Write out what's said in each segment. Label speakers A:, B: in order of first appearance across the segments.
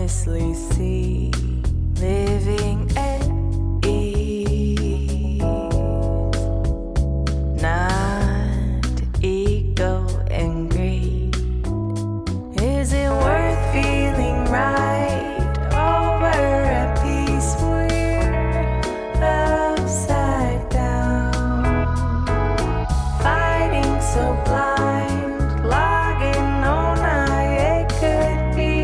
A: honestly see living at ease, not ego and greed. Is it worth feeling right over a piece we're upside down, fighting so blind, logging on how it could be?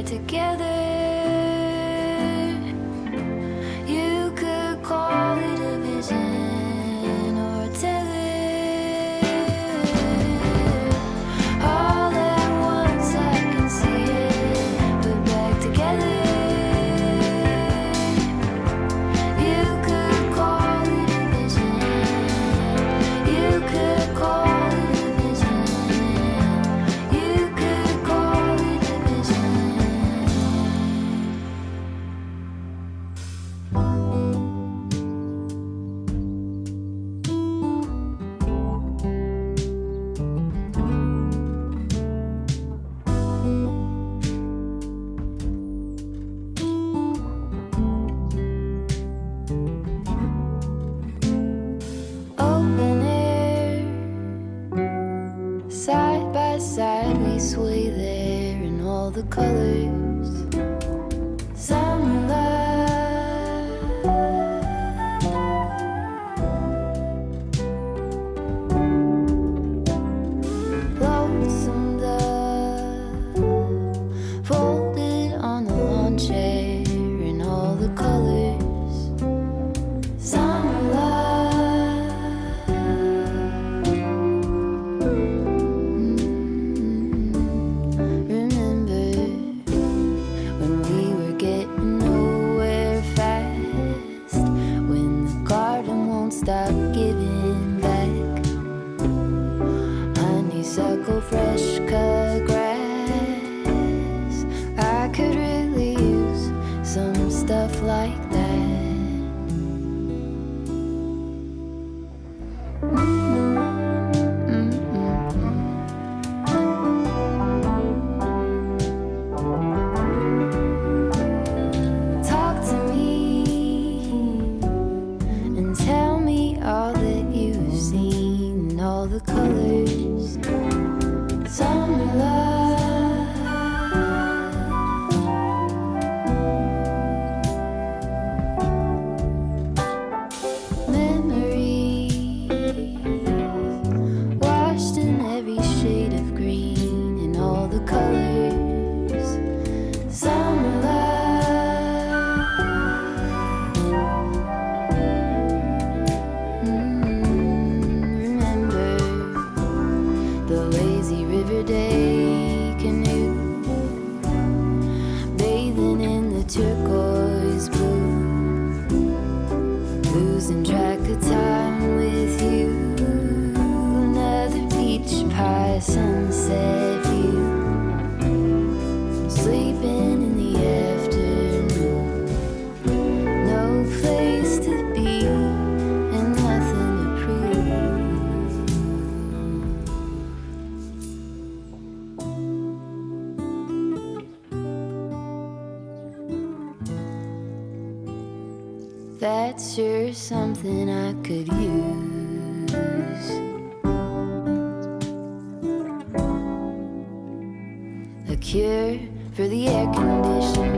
A: together. You could call it a vision or a tether. All at once I can see it put back together. You could call it a vision. You could call it a vision. You could call it a vision. Open air, side by side we sway there in all the colors. Summer love, lonesome dove, folded on the lawn chair in all the colors. Summer love, remember when we were getting nowhere fast, when the garden won't stop giving back. Honeysuckle, fresh cut grass. I could really use some stuff like that. Talk to me and tell me all that you've seen, and all the colors. Summer love, memories washed in every shade of green, and all the colors. Summer love, remember the lazy river day canoe, bathing in the turquoise blue, losing track of time with you. Another peach pie sunset view, sleeping in the afternoon. No place to be and nothing to prove. That's sure something I could use. A cure for the air conditioner.